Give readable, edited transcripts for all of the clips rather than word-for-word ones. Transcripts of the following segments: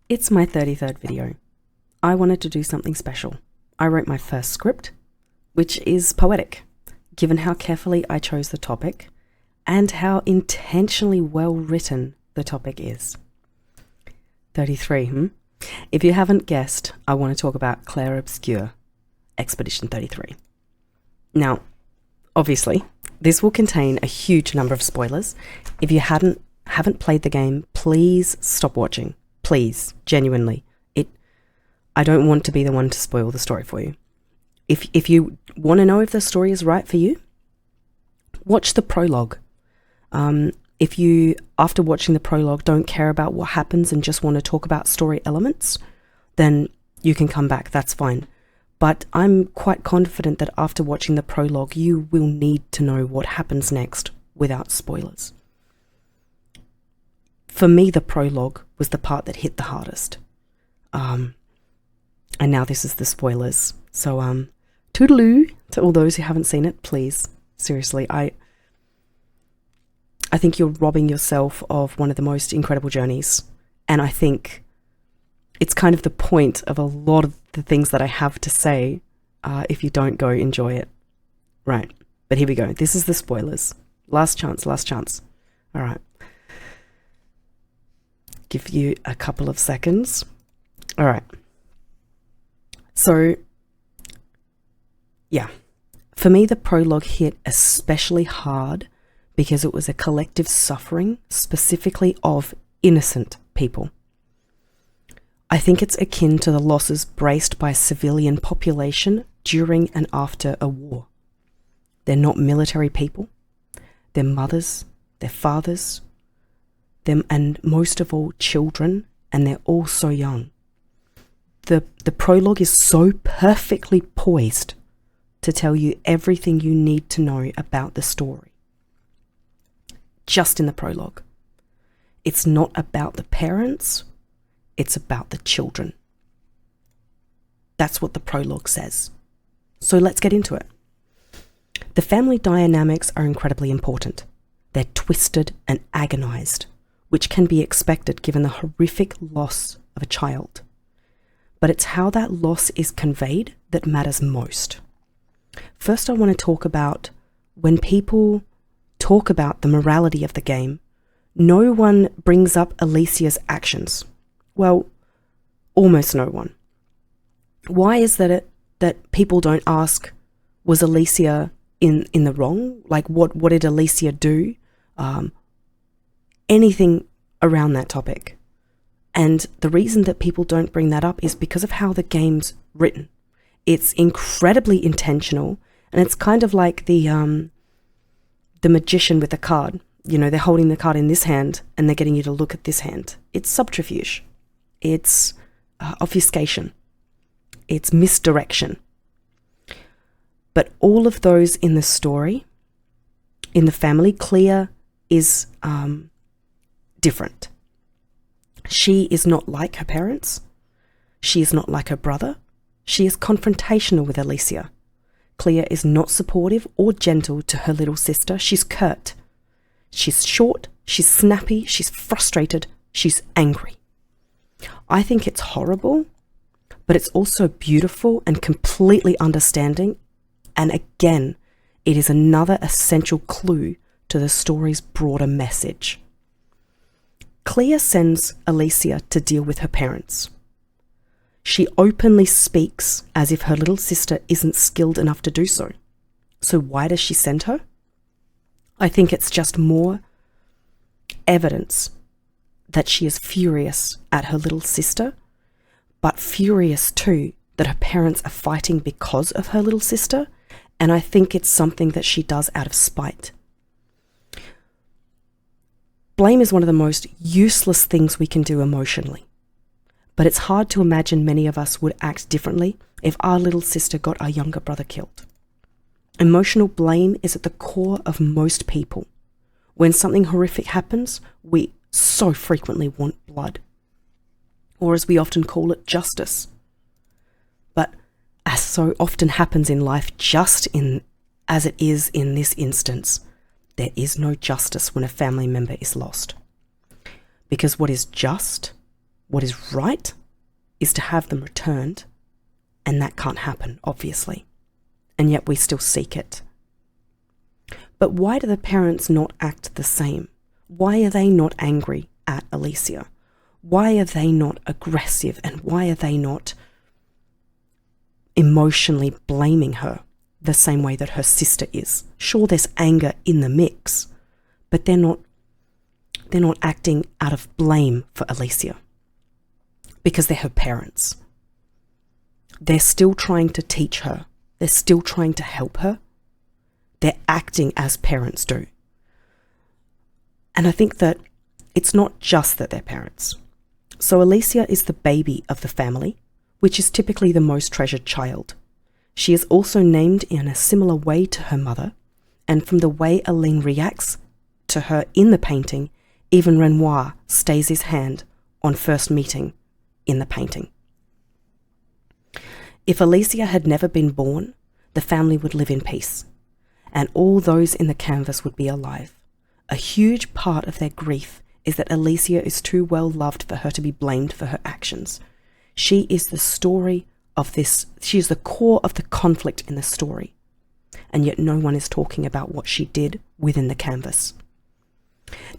It's my 33rd video. I wanted to do something special. I wrote my first script, which is poetic, given how carefully I chose the topic and how intentionally well written the topic is. 33, If you haven't guessed, I want to talk about Claire Obscure, Expedition 33. Now, obviously, this will contain a huge number of spoilers. If you haven't played the game, please stop watching. Please, genuinely. I don't want to be the one to spoil the story for you. If you want to know if the story is right for you, watch the prologue. If you, after watching the prologue, don't care about what happens and just want to talk about story elements, then you can come back, that's fine. But I'm quite confident that after watching the prologue, you will need to know what happens next without spoilers. For me, the prologue was the part that hit the hardest. And now this is the spoilers. So, toodaloo to all those who haven't seen it, please. Seriously, I think you're robbing yourself of one of the most incredible journeys. And I think it's kind of the point of a lot of the things that I have to say if you don't go enjoy it. Right, but here we go. This is the spoilers. Last chance. All right. Give you a couple of seconds. All right. So, yeah. For me, the prologue hit especially hard because it was a collective suffering, specifically of innocent people. I think it's akin to the losses braced by a civilian population during and after a war. They're not military people. They're mothers, they're fathers, and most of all, children, and they're all so young. The prologue is so perfectly poised to tell you everything you need to know about the story. Just in the prologue. It's not about the parents, it's about the children. That's what the prologue says. So let's get into it. The family dynamics are incredibly important. They're twisted and agonized, which can be expected given the horrific loss of a child. But it's how that loss is conveyed that matters most. First, I want to talk about when people talk about the morality of the game, no one brings up Alicia's actions. Well, almost no one. Why is that people don't ask, was Alicia in the wrong? Like, what did Alicia do? Anything around that topic. And the reason that people don't bring that up is because of how the game's written. It's incredibly intentional, and it's kind of like the magician with a card. You know, they're holding the card in this hand, and they're getting you to look at this hand. It's subterfuge. It's obfuscation. It's misdirection. But all of those in the story, in the family, Clea is different. She is not like her parents. She is not like her brother. She is confrontational with Alicia. Clea is not supportive or gentle to her little sister. She's curt. She's short. She's snappy. She's frustrated. She's angry. I think it's horrible, but it's also beautiful and completely understanding. And again, it is another essential clue to the story's broader message. Clea sends Alicia to deal with her parents. She openly speaks as if her little sister isn't skilled enough to do so. So why does she send her? I think it's just more evidence that she is furious at her little sister, but furious too that her parents are fighting because of her little sister, and I think it's something that she does out of spite. Blame is one of the most useless things we can do emotionally. But it's hard to imagine many of us would act differently if our little sister got our younger brother killed. Emotional blame is at the core of most people. When something horrific happens, we so frequently want blood. Or as we often call it, justice. But as so often happens in life, as it is in this instance, there is no justice when a family member is lost. Because what is just What is right is to have them returned, and that can't happen, obviously. And yet we still seek it. But why do the parents not act the same? Why are they not angry at Alicia? Why are they not aggressive, and why are they not emotionally blaming her the same way that her sister is? Sure, there's anger in the mix, but they're not acting out of blame for Alicia because they're her parents. They're still trying to teach her. They're still trying to help her. They're acting as parents do. And I think that it's not just that they're parents. So Alicia is the baby of the family, which is typically the most treasured child. She is also named in a similar way to her mother, and from the way Aline reacts to her in the painting, even Renoir stays his hand on first meeting in the painting. If Alicia had never been born, the family would live in peace, and all those in the canvas would be alive. A huge part of their grief is that Alicia is too well loved for her to be blamed for her actions. She is the story of this, she is the core of the conflict in the story, and yet no one is talking about what she did within the canvas.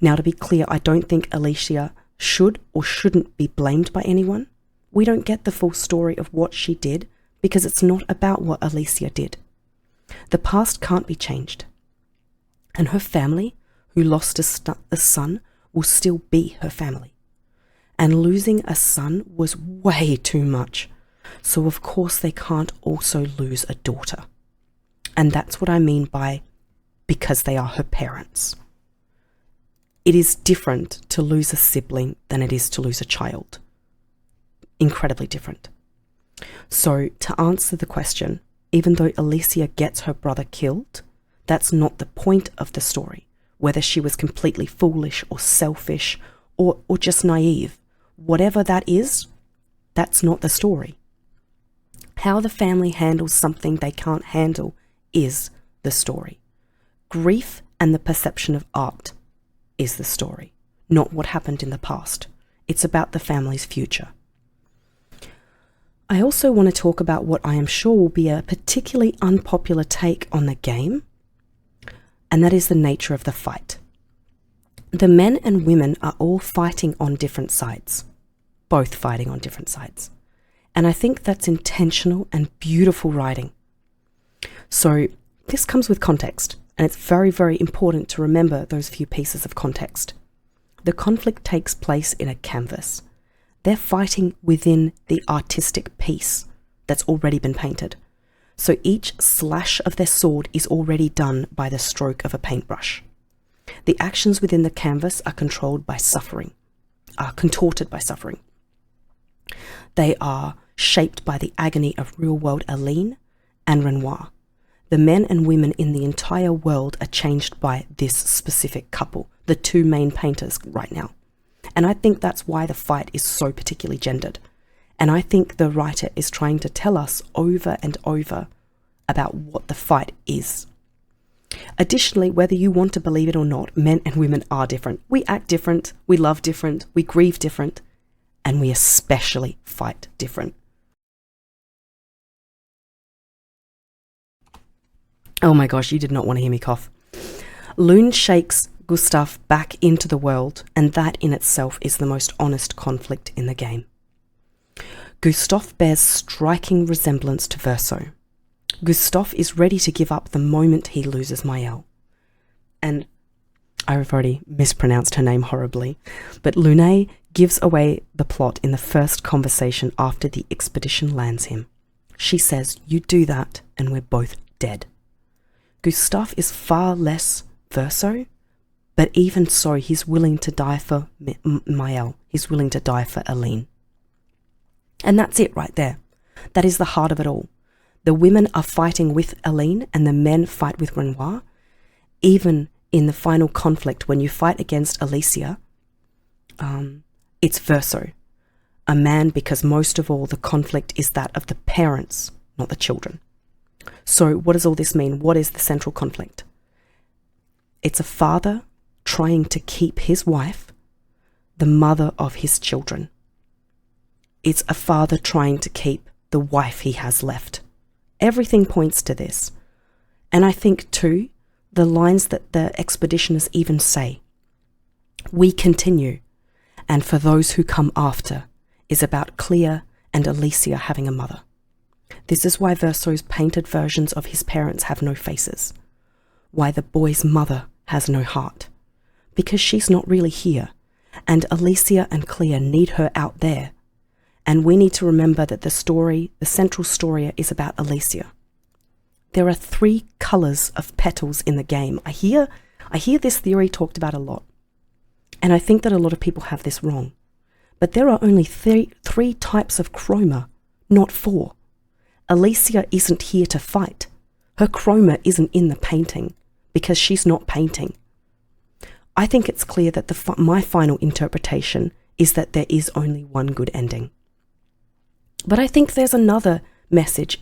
Now, to be clear, I don't think Alicia should or shouldn't be blamed by anyone. We don't get the full story of what she did because it's not about what Alicia did. The past can't be changed, and her family, who lost a son, will still be her family. And losing a son was way too much, so of course they can't also lose a daughter. And that's what I mean by because they are her parents. It is different to lose a sibling than it is to lose a child. Incredibly different. So to answer the question, even though Alicia gets her brother killed, that's not the point of the story. Whether she was completely foolish or selfish or just naive, whatever that is, that's not the story. How the family handles something they can't handle is the story. Grief and the perception of art is the story, not what happened in the past. It's about the family's future. I also want to talk about what I am sure will be a particularly unpopular take on the game, and that is the nature of the fight. The men and women are all fighting on different sides, both fighting on different sides. And I think that's intentional and beautiful writing. So this comes with context, and it's very, very important to remember those few pieces of context. The conflict takes place in a canvas. They're fighting within the artistic piece that's already been painted. So each slash of their sword is already done by the stroke of a paintbrush. The actions within the canvas are controlled by suffering, are contorted by suffering. They are shaped by the agony of real-world Aline and Renoir. The men and women in the entire world are changed by this specific couple, the two main painters right now. And I think that's why the fight is so particularly gendered. And I think the writer is trying to tell us over and over about what the fight is. Additionally, whether you want to believe it or not, men and women are different. We act different, we love different, we grieve different, and we especially fight different. Oh my gosh, you did not want to hear me cough. Lune shakes Gustave back into the world, and that in itself is the most honest conflict in the game. Gustave bears striking resemblance to Verso. Gustave is ready to give up the moment he loses Maëlle. And I've already mispronounced her name horribly, but Lune gives away the plot in the first conversation after the expedition lands him. She says, "You do that and we're both dead." Gustave is far less Verso, but even so, he's willing to die for Maëlle. He's willing to die for Aline. And that's it right there. That is the heart of it all. The women are fighting with Aline and the men fight with Renoir. Even in the final conflict, when you fight against Alicia, it's Verso. A man, because most of all the conflict is that of the parents, not the children. So what does all this mean? What is the central conflict? It's a father trying to keep his wife, the mother of his children. It's a father trying to keep the wife he has left. Everything points to this. And I think too, the lines that the expeditioners even say, "We continue, and for those who come after," is about Clea and Alicia having a mother. This is why Verso's painted versions of his parents have no faces. Why the boy's mother has no heart. Because she's not really here, and Alicia and Clea need her out there. And we need to remember that the central story is about Alicia. There are 3 colours of petals in the game. I hear this theory talked about a lot. And I think that a lot of people have this wrong. But there are only three types of chroma, not 4. Alicia isn't here to fight. Her chroma isn't in the painting because she's not painting. I think it's clear that my final interpretation is that there is only one good ending. But I think there's another message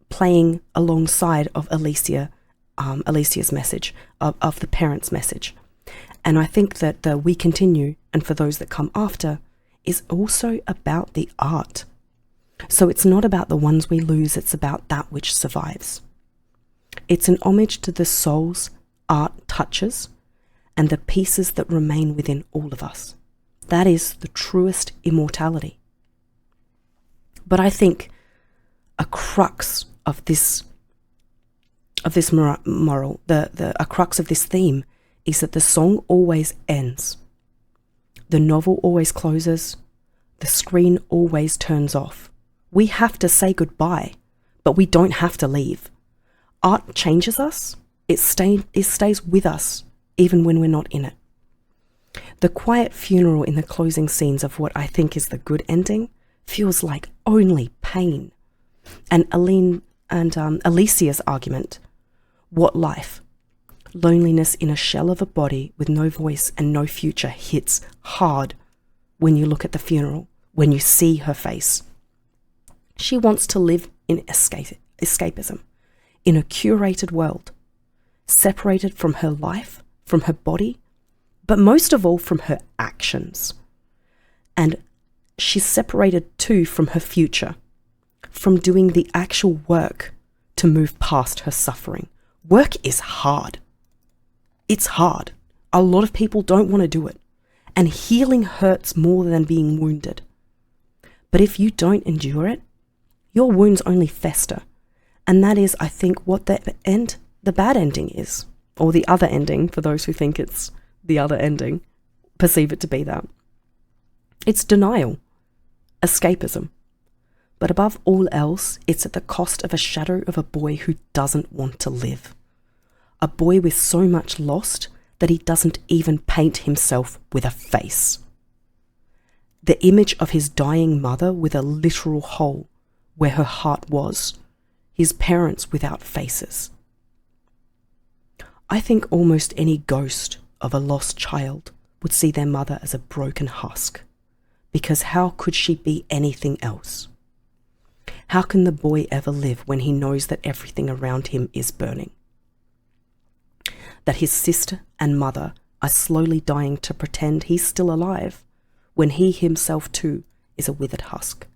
playing alongside of Alicia's message, of the parents' message. And I think that the "we continue, and for those that come after" is also about the art. So it's not about the ones we lose, it's about that which survives. It's an homage to the soul's art touches and the pieces that remain within all of us. That is the truest immortality. But I think a crux of this moral, a crux of this theme is that the song always ends. The novel always closes. The screen always turns off. We have to say goodbye, but we don't have to leave. Art changes us. It stays with us even when we're not in it. The quiet funeral in the closing scenes of what I think is the good ending feels like only pain. And Alicia's argument, what life? Loneliness in a shell of a body with no voice and no future hits hard when you look at the funeral, when you see her face. She wants to live in escapism, in a curated world, separated from her life, from her body, but most of all from her actions. And she's separated too from her future, from doing the actual work to move past her suffering. Work is hard. It's hard. A lot of people don't want to do it. And healing hurts more than being wounded. But if you don't endure it, your wounds only fester. And that is, I think, what the bad ending is. Or the other ending, for those who think it's the other ending, perceive it to be that. It's denial, escapism. But above all else, it's at the cost of a shadow of a boy who doesn't want to live. A boy with so much lost that he doesn't even paint himself with a face. The image of his dying mother with a literal hole where her heart was, his parents without faces. I think almost any ghost of a lost child would see their mother as a broken husk, because how could she be anything else? How can the boy ever live when he knows that everything around him is burning? That his sister and mother are slowly dying to pretend he's still alive, when he himself too is a withered husk,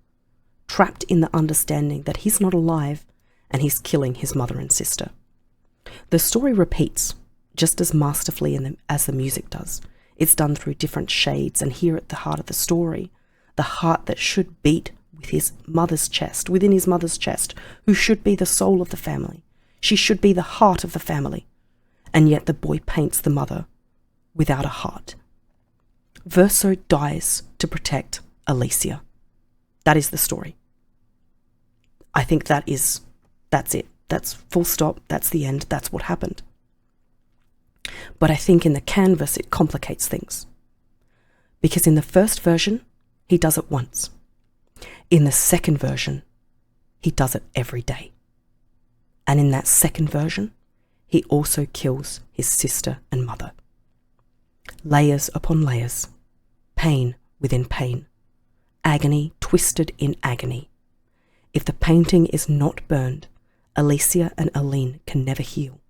trapped in the understanding that he's not alive and he's killing his mother and sister. The story repeats just as masterfully as the music does. It's done through different shades, and here at the heart of the story, the heart that should beat with his mother's chest, within his mother's chest, who should be the soul of the family. She should be the heart of the family. And yet the boy paints the mother without a heart. Verso dies to protect Alicia. That is the story. I think that's it. That's full stop. That's the end. That's what happened. But I think in the canvas it complicates things. Because in the first version, he does it once. In the second version, he does it every day. And in that second version, he also kills his sister and mother. Layers upon layers. Pain within pain. Agony twisted in agony. If the painting is not burned, Alicia and Aline can never heal.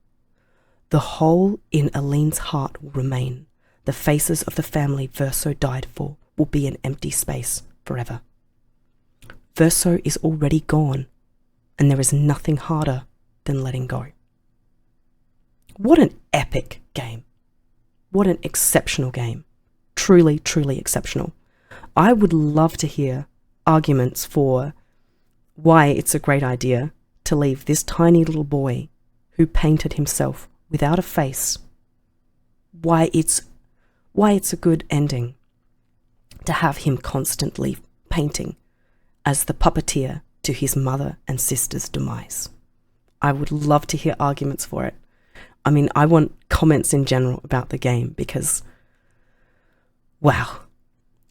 The hole in Aline's heart will remain. The faces of the family Verso died for will be an empty space forever. Verso is already gone, and there is nothing harder than letting go. What an epic game. What an exceptional game. Truly, truly exceptional. I would love to hear arguments for why it's a great idea to leave this tiny little boy who painted himself without a face, why it's a good ending to have him constantly painting as the puppeteer to his mother and sister's demise. I would love to hear arguments for it. I mean, I want comments in general about the game because, wow,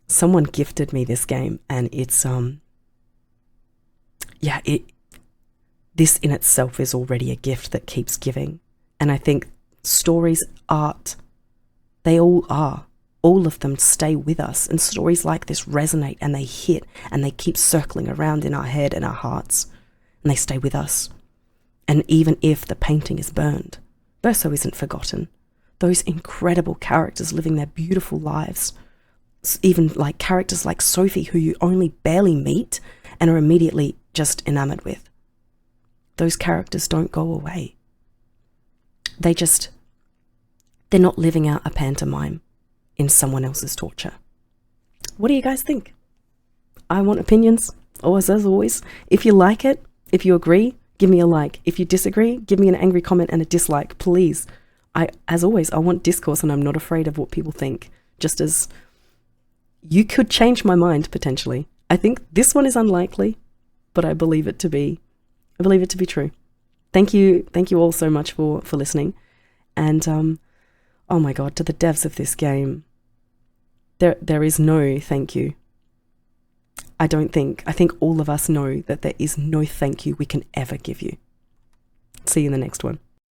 someone gifted me this game, and it's, this in itself is already a gift that keeps giving. And I think stories, art, they all are. All of them stay with us, and stories like this resonate, and they hit, and they keep circling around in our head and our hearts, and they stay with us. And even if the painting is burned, Verso isn't forgotten. Those incredible characters living their beautiful lives, even like characters like Sophie, who you only barely meet and are immediately just enamored with. Those characters don't go away. They're not living out a pantomime in someone else's torture. What do you guys think? I want opinions, as always. If you like it, if you agree, give me a like. If you disagree, give me an angry comment and a dislike, please. As always, I want discourse, and I'm not afraid of what people think, just as you could change my mind potentially. I think this one is unlikely, but I believe it to be true. Thank you all so much for listening. And oh my God, to the devs of this game, there is no thank you. I think all of us know that there is no thank you we can ever give you. See you in the next one.